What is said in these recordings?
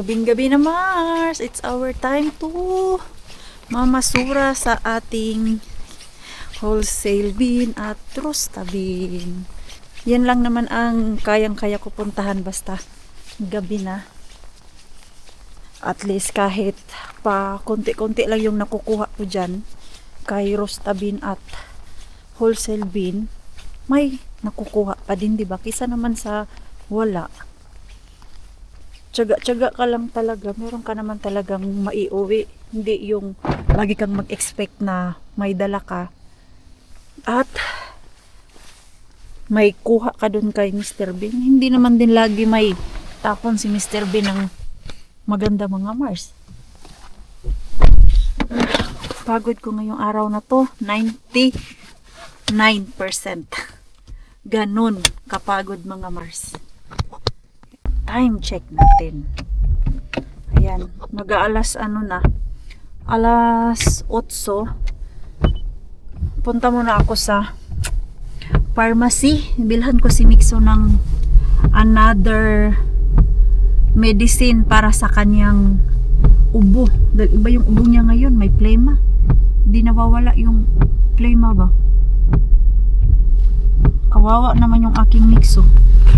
Gabing-gabi na Mars, it's our time to mamasura sa ating wholesale bin at trusta bin. Yan lang naman ang kayang-kaya ko puntahan basta gabi na. At least kahit pa konti-konti lang yung nakukuha ko dyan kay rosta bin at wholesale bin, may nakukuha pa din, diba? Kisa naman sa wala. Tsaga-tsaga ka lang talaga, meron ka naman talagang maiuwi. Hindi yung lagi kang mag-expect na may dala ka at may kuha ka dun kay Mr. Bean. Hindi naman din lagi may tapon si Mr. Bean ng maganda mga Mars. Pagod ko ngayong araw na to, 99%. Ganun kapagod mga Mars. Time check natin. Ayan, mag-aalas alas 8. Punta muna ako sa pharmacy. Bilhan ko si Mikso ng another medicine para sa kanyang ubo. Dahil iba yung ubo niya ngayon, may plema. Hindi nawawala yung plema ba? Kawawa naman yung aking Mikso.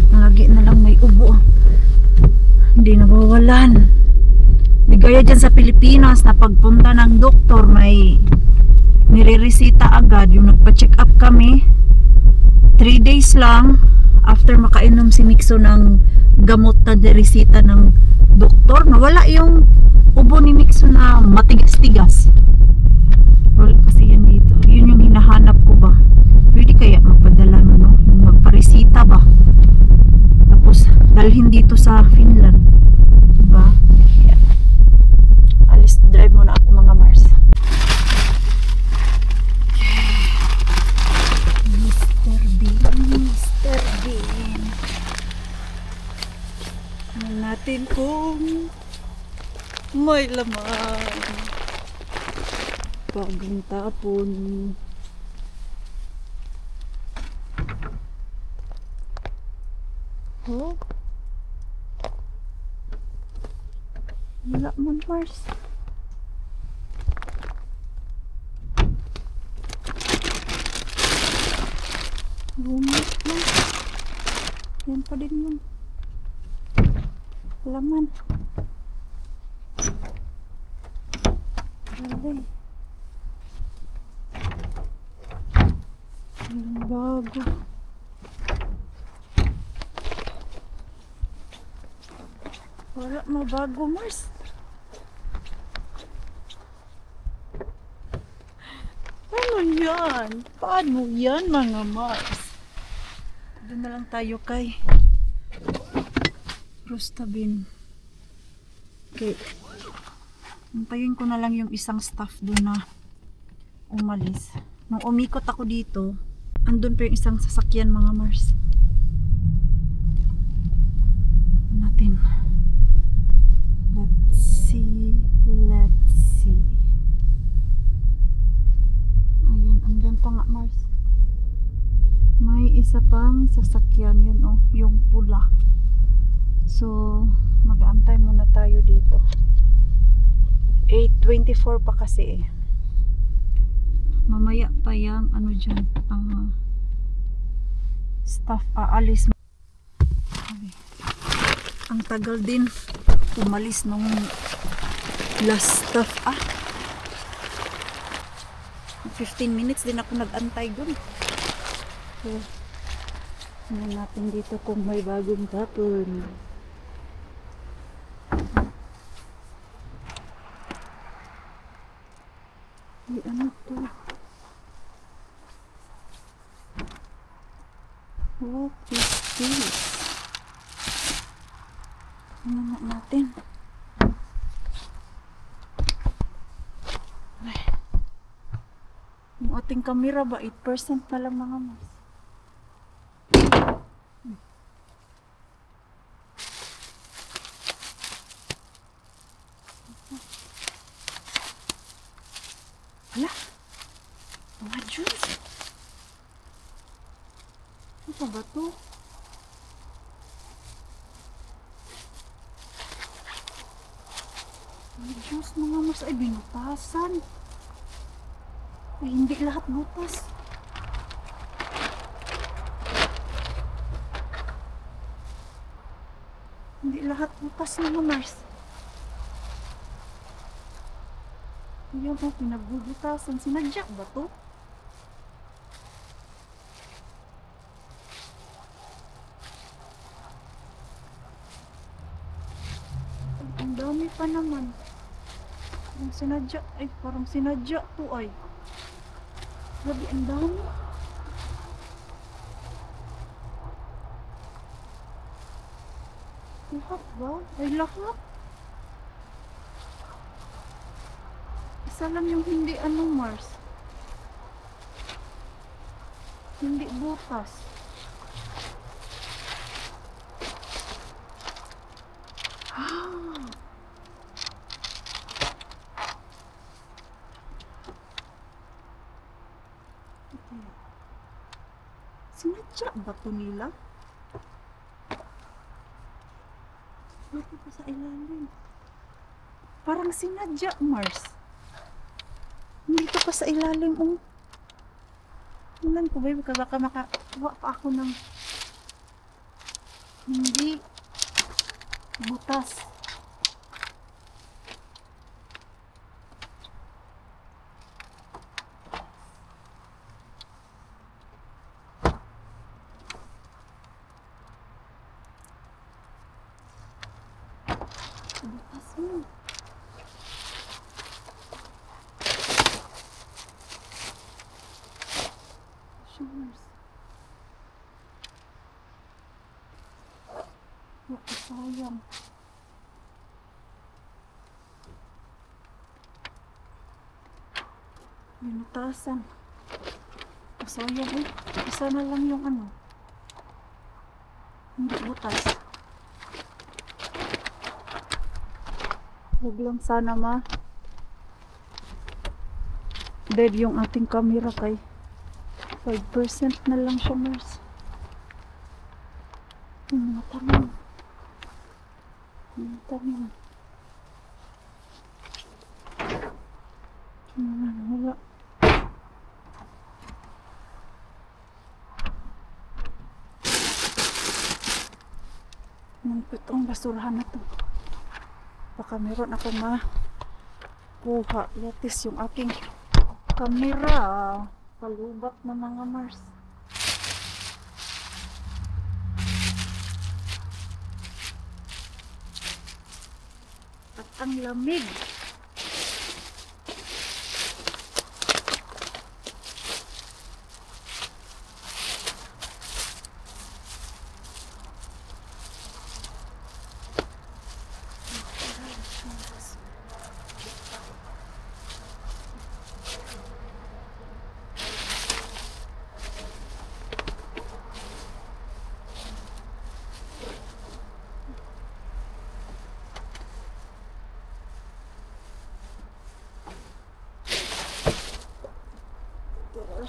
Lagi na lang may ubo. Hindi nabawalan. Di gaya dyan sa Pilipinas na pagpunta ng doktor may nire-resita agad. Yung nagpa-check up kami 3 days lang after makainom si Mikso ng gamot na niresita ng doktor, nawala yung ubo ni Mikso na matigas-tigas. Wala kasi yan dito. Yun yung hinahanap ko ba. Pwede kaya magpadala no? Yung magparesita ba? Tapos dalhin dito sa Finland, diba? Yeah. Alis, drive muna ako mga Mars. Mr. Bean. Tingnan natin kung may laman. Bagong tapon. Oh. Wala man Mars. Lumit na. Yan pa din yung laman. Alay. Yung bago. Wala mabago Mars. Ano yan? Paano yan mga Mars? Doon na lang tayo kay rosta bin. Okay. Antayin ko na lang yung isang staff doon na umalis. Nung umikot ako dito, andun pa yung isang sasakyan mga Mars. Natin. Let's see. Ayun, andun pa nga Mars. May isa pang sasakyan yun oh, yung pula. So, mag-aantay muna tayo dito. 8:24 pa kasi eh. Mamaya pa yung ano dyan, staff aalis. Okay. Ang tagal din umalis nung last staff 15 minutes din ako nag-antay dun. So, tingnan natin dito kung may bagong tapon. Ay, ano to? What is this? Tingnan natin. Yung ating camera ba 8% na lang mga Mas. Hala, mga juice. Ano pa ba to? Diyos, mga Mars, ay binutasan. Ay, hindi lahat butas. Hindi lahat butas, mga Mars. Ayan po, pinagbubutasan. Sinadya ba to? Ang dami pa naman. Parang sinadya. Ay, parang sinadya to ay. Grabe, ang dami. Lahat ba? Ay, lahat. Isa lang yung hindi Mars. Hindi butas. Sinadya ba ito nila? Bakit pa sa ilalim? Parang sinadya, Mars. Dito pa sa ilalim, oh. Tingnan ko, baby, baka makakuha pa ako ng hindi butas. Butas mo. Sugars. Wah, sayang. Binutasan. Sayang eh. Isa na lang yung hindi butas. Huwag lang sana dead yung ating camera kay 5% na lang siya, Mars. Yung mga tanim. Yung tanim. Wala. Yung pitong basurahan na to. Baka meron ako makuha. Yatis yung aking camera. Palubat na mga Mars. At ang lamig.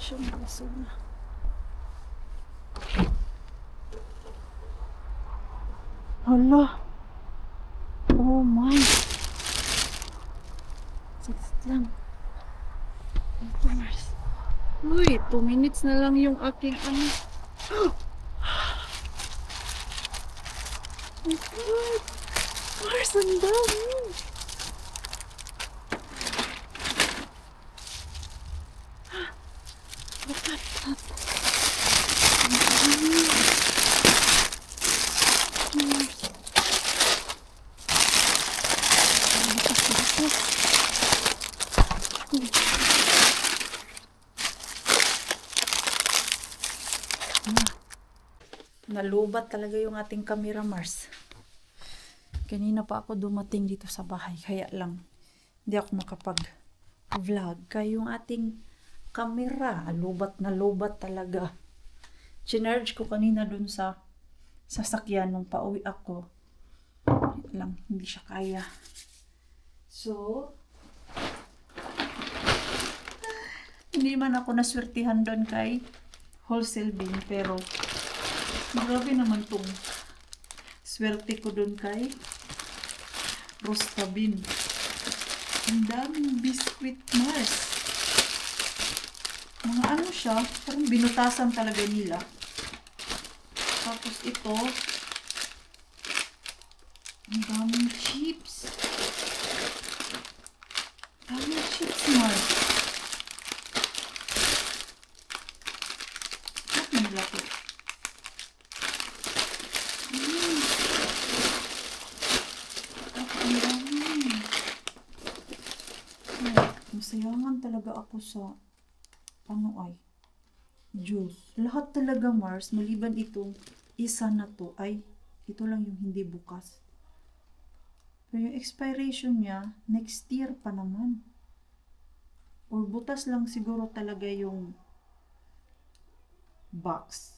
Siyang basura. Hala. Oh my. Saglit lang. Uy, 2 minutes na lang yung aking Oh my God. Mars, ang dami. Nalubat talaga yung ating camera, Mars. Kanina pa ako dumating dito sa bahay, kaya lang hindi ako makapag-vlog. Kaya yung ating camera, lubat na lubat talaga. Chinarge ko kanina dun sa sasakyan nung pauwi ako. Kaya lang, hindi siya kaya. So, hindi man ako naswertihan doon kay wholesale bin, pero grabe naman tong swerte ko doon kay Rosta bin. Ang daming biscuit, Mars. Mga ano siya, parang binutasan talaga nila. Tapos ito, ang daming chips. Daming chips, Mars. Bakit nila ito? Masayangan talaga ako sa ano ay juice. Lahat talaga, Mars, maliban itong isa na to ay ito lang yung hindi bukas. Pero yung expiration niya next year pa naman. Or butas lang siguro talaga yung box.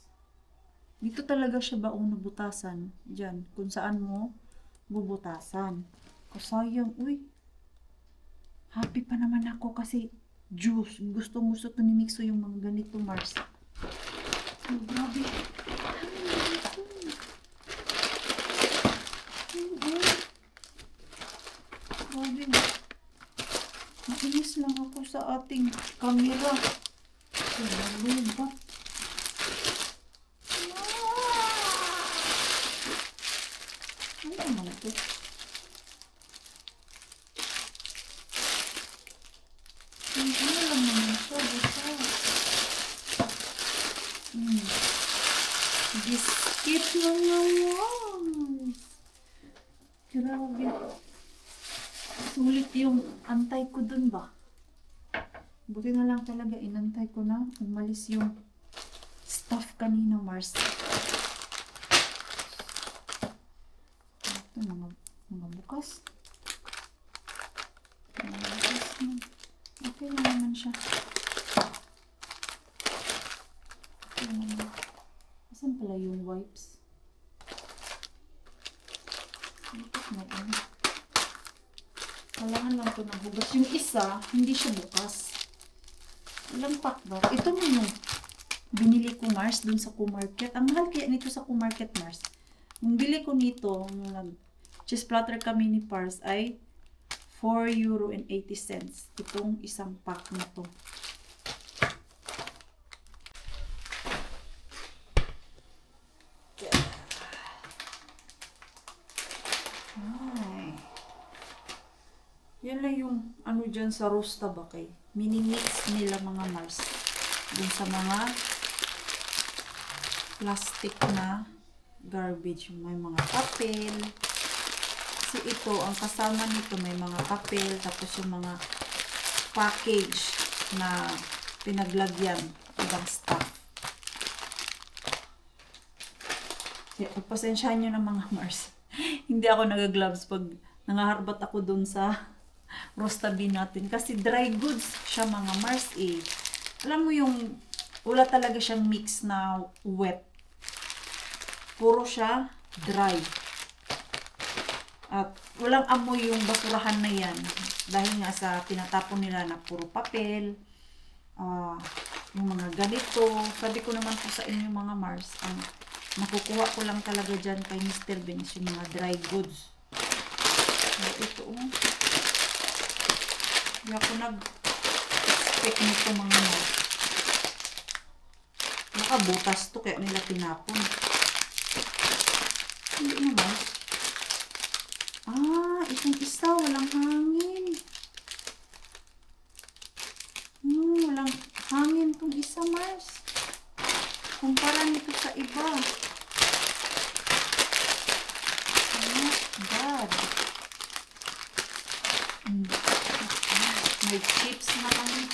Dito talaga siya baong nabutasan. Diyan, kung saan mo bubutasan. Kasayang, uy. Happy pa naman ako kasi juice. Gustong-gusto to ni Mixo yung mga ganito, Mars. Oh, grabe. Grabe. Nainis lang ako sa ating camera. Grabe ba? Ano naman ito? Ano lang naman siya, basta. Biscuit lang naman. Grabe. Sulit yung antay ko dun ba? Buti na lang talaga inantay ko na umalis yung stuff kanina, Mars. Ito, mga bukas. Mga bukas na. Okay lang naman siya. Okay naman. Asan pala yung wipes? Bakit na ano? Kailangan lang ito ng hugas. Yung isa, hindi siya bukas. Ilang pack ba? Ito mo yung binili ko, Mars, dun sa Q-Market. Ang mahal kaya nito sa Q-Market, Mars. Yung bili ko nito, nung cheese platter kami ni Pars, ay €4.80. Itong isang pack na to. Ay. Yan lang yung ano dyan sa Rosta ba kay. Mini-mix nila mga Mars. Dun sa mga plastic na garbage. May mga papel. Kasi ito, ang kasama nito may mga papel. Tapos yung mga package na pinaglagyan. Ibang stuff. Kaya pagpasensyahan nyo ng mga Mars. Hindi ako nag-gloves pag nangaharbat ako dun sa Rosta bean natin. Kasi dry goods siya mga Mars eh. Alam mo yung wala talaga siyang mix na wet. Puro siya dry. At walang amoy yung basurahan na yan. Dahil nga sa tinatapon nila na puro papel. Yung mga ganito. Sabi ko naman po sa inyo mga Mars. Nakukuha ko lang talaga dyan kay Mr. Benz yung mga dry goods. So, ito hindi ako nag-pick nito mga Mars. Nakabutas to kaya nila tinapon. Hindi naman. Itong isa walang hangin. Walang hangin itong isa, Mars. Kumpara nito sa iba. Oh God. May chips na kami.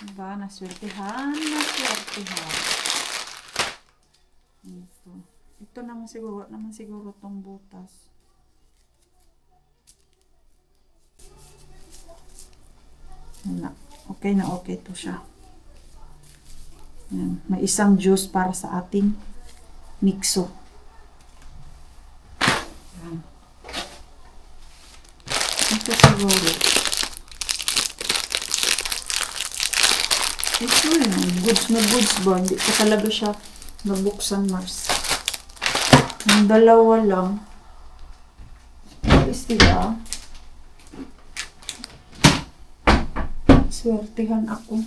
Diba? Naswertihan. Ito naman siguro tong butas. Okay to siya. Ayan. May isang juice para sa ating Mixo. Ayan. Ito siguro. Ito yun. Goods na goods ba? Hindi pa talaga siya nabuksan, Mars. Ang dalawa lang. Is diba? Swertihan ako.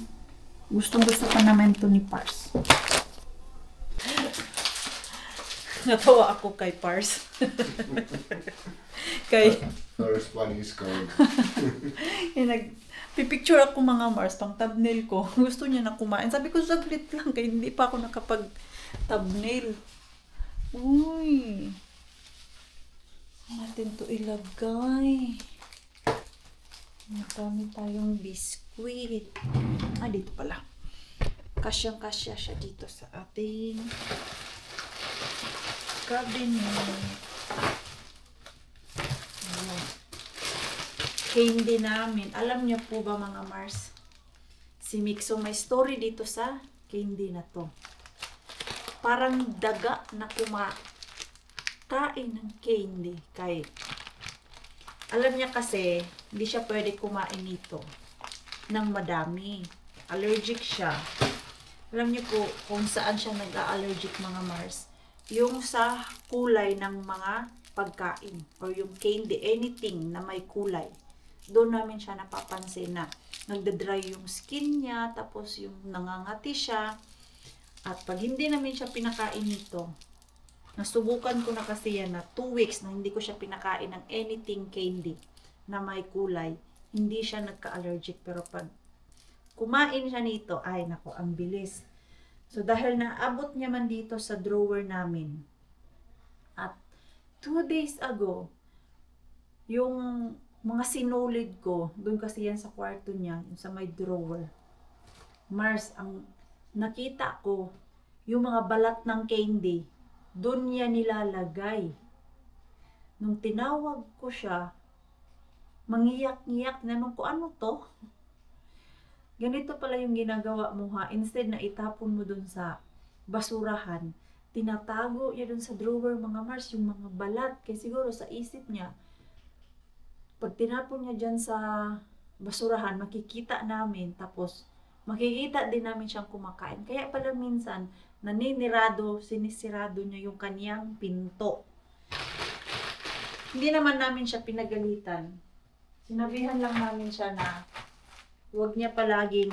Gustong-gusto pa naman to ni Pars. Natawa ako kay Pars. Kay... First one is called. Pipicture ako mga Mars, pang thumbnail ko. Gusto niya na kumain. Sabi ko, saglit lang, kaya hindi pa ako nakapag-thumbnail. Uy. Natin to ilagay. Marami tayong biskuit. Dito pala. Kasyang-kasya siya dito sa ating cabinet. Candy namin. Alam niyo po ba mga Mars? Si Mixo may story dito sa candy na to. Parang daga na kumakain ng candy. Kay alam niya kasi, hindi siya pwede kumain nito ng madami. Allergic siya. Alam niyo po kung saan siya nag-allergic mga Mars. Yung sa kulay ng mga pagkain or yung candy, anything na may kulay. Doon namin siya napapansin na nagda-dry yung skin niya, tapos yung nangangati siya. At pag hindi namin siya pinakain nito, nasubukan ko na kasi yan na 2 weeks na hindi ko siya pinakain ng anything candy na may kulay, hindi siya nagka-allergic. Pero pag kumain siya nito, ay nako, ang bilis. So dahil naabot niya man dito sa drawer namin, at 2 days ago, yung mga sinulid ko, doon kasi yan sa kwarto niya, yung sa may drawer. Mars, ang nakita ko, yung mga balat ng candy, doon niya nilalagay. Nung tinawag ko siya, mangiyak-ngiyak, tinanong ko, ano to? Ganito pala yung ginagawa mo ha, instead na itapon mo doon sa basurahan, tinatago niya doon sa drawer mga Mars, yung mga balat, kaya siguro sa isip niya, pag tinapon niya dyan sa basurahan, makikita namin, tapos makikita din namin siyang kumakain. Kaya pala minsan, sinisirado niya yung kaniyang pinto. Hindi naman namin siya pinagalitan. Sinabihan lang namin siya na huwag niya palaging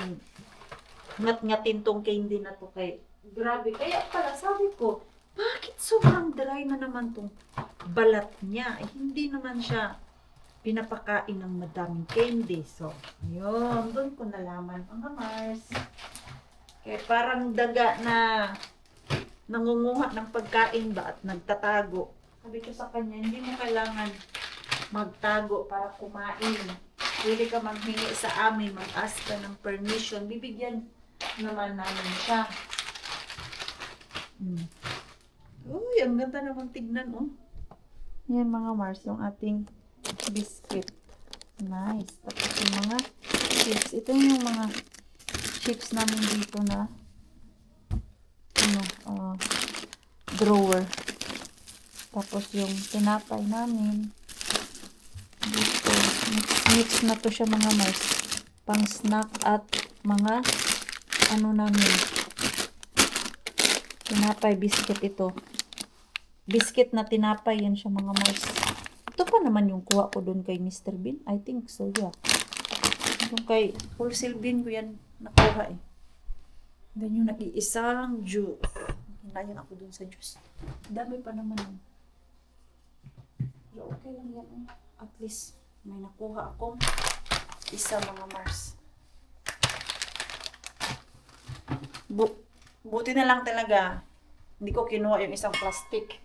ngat-ngatin tong candy na to kay grabe. Kaya pala sabi ko, bakit sobrang dry na naman tong balat niya? Hindi naman siya pinapakain ng madaming candy. So, yun. Doon ko nalaman mga Mars. Kaya parang daga na nangunguha ng pagkain ba at nagtatago. Sabi ko sa kanya, hindi mo kailangan magtago para kumain. Pwede ka manghingi sa amin, mag-ask ka ng permission. Bibigyan naman namin siya. Uy, ang ganda naman tignan, oh. Yan mga Mars, yung ating biscuit. Nice. Tapos yung mga chips. Ito yung mga chips namin dito na drawer. Tapos yung tinapay namin dito. Mix na to siya mga Mars. Pang snack at mga namin. Tinapay, biscuit ito. Biscuit na tinapay yan siya mga Mars. Ito pa naman yung kuha ko doon kay Mr. Bean. I think so, yeah. Yung kay Wholesale Bean ko yan nakuha eh. Then yung nag-iisang juice. Hinayan ako doon sa juice. Dami pa naman yun. So, okay lang yan. At least may nakuha akong isa mga Mars. Buti na lang talaga. Hindi ko kinuha yung isang plastic.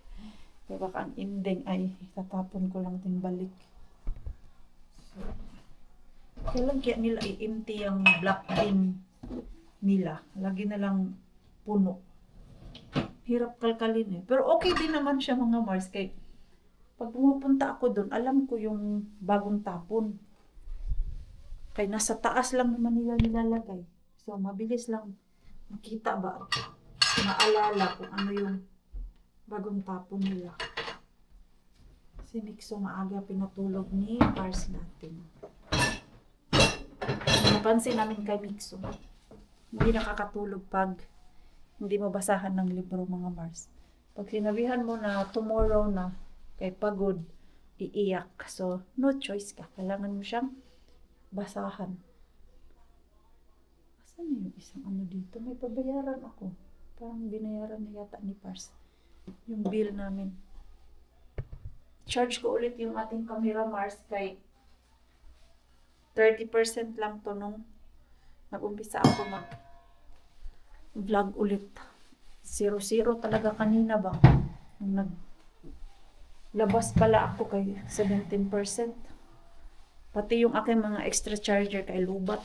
Kaya baka ang ending ay tatapon ko lang din balik. Kailan kaya nila i-empty yung black bin nila? Lagi na lang puno. Hirap kalkalin eh. Pero okay din naman siya mga Mars. Kaya pag pumupunta ako doon, alam ko yung bagong tapon. Kaya nasa taas lang naman nila nilalagay. So mabilis lang makita ba? Maalala kung ano yung bagong tapon nila. Si Mixo maaga pinatulog ni Pars natin. Napansin namin kay Mixo. Hindi nakakatulog pag hindi mabasahan ng libro mga Mars. Pag sinabihan mo na tomorrow na kay pagod, iiyak. So, no choice ka. Kailangan mo siyang basahan. Saan na yung isang ano dito? May pabayaran ako. Parang binayaran na yata ni Pars. Yung bill namin. Charge ko ulit yung ating camera, Mars, kay 30% lang to nung nag-umpisa ako mag-vlog ulit. 0-0 talaga kanina ba? Nung naglabas pala ako kay 17%. Pati yung aking mga extra charger kay lubat.